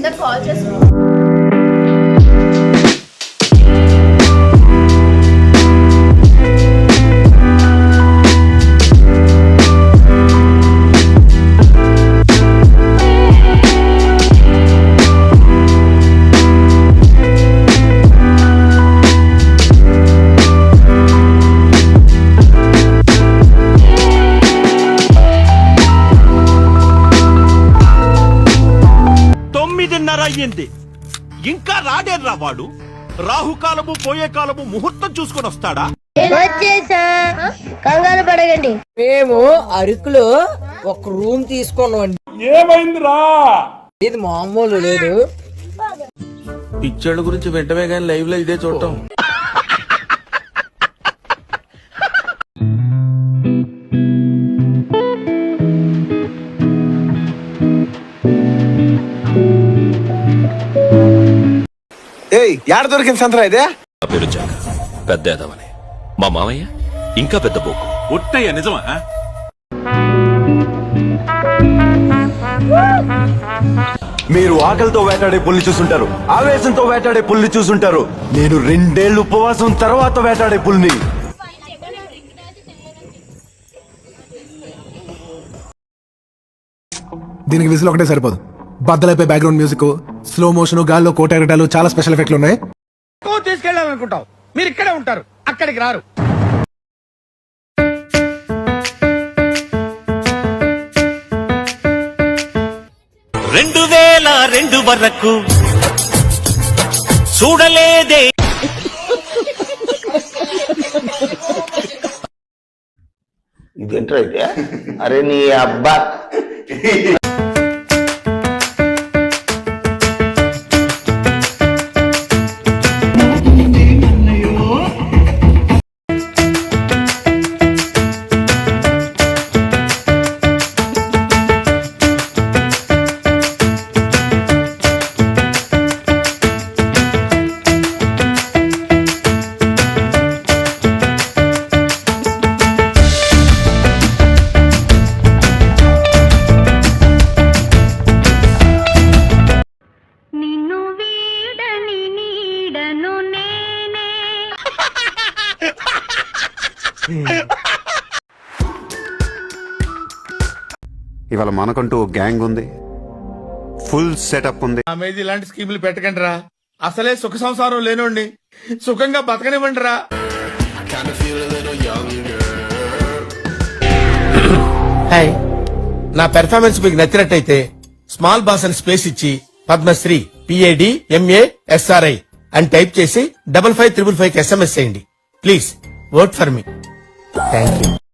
ఇందాక కాల్ చేసి అయ్యింది ఇంకా రాడేర్రా వాడు. రాహుకాలము పోయే కాలము ముహూర్తం చూసుకొని వస్తాడా? కంగారు పడగండి. మేము అరకులో ఒక రూమ్ తీసుకున్నాం. ఏమైందిరా? ఇది మామూలు లేదు. పిచ్చోళ్ళ గురించి వెంటనే కానీ లైవ్ లో ఇదే చూడటం. యాడ దొరికింది సంతరా ఇదే? పేరు జాక పెద్ద ఎదవని మా మామయ్య ఇంకా పెద్ద బోకు. ఒట్టయ్య నిజమా? మీరు ఆకలితో వేటాడే పుల్లి చూసుంటారు, ఆవేశంతో వేటాడే పుల్లి చూసుంటారు. నేను 2 ఏళ్లు ఉపవాసం తర్వాత వేటాడే పుల్ని. దీనికి విజిల్ ఒకటే సరిపోదు. బద్దలైపోయి బ్యాక్గ్రౌండ్ మ్యూజిక్, స్లో మోషన్, గాల్లో కోటెరటాలు, చాలా స్పెషల్ ఎఫెక్ట్లు ఉన్నాయి. తీసుకెళ్ళాలనుకుంటాం, మీరు ఇక్కడే ఉంటారు, అక్కడికి రారు. రెండు 2002 వరకు చూడలేదే. ఇదేంట్రా అయితే? అరే నీ అబ్బా ఇవాళ మనకంటూ గ్యాంగ్ ఉంది, ఫుల్ సెటప్ ఉంది. మీద ఇలాంటి స్కీములు పెట్టకండి రా. అసలే సుఖ సంసారం లేనోండి సుఖంగా బతకనివ్వండి రా. హాయ్, నా పెర్ఫార్మెన్స్ మీకు నచ్చినట్టయితే స్మాల్ బాస్ అని స్పేస్ ఇచ్చి పద్మశ్రీ PADMASRI అని టైప్ చేసి 5555 SMS చేయండి. Please vote for me. Thank you.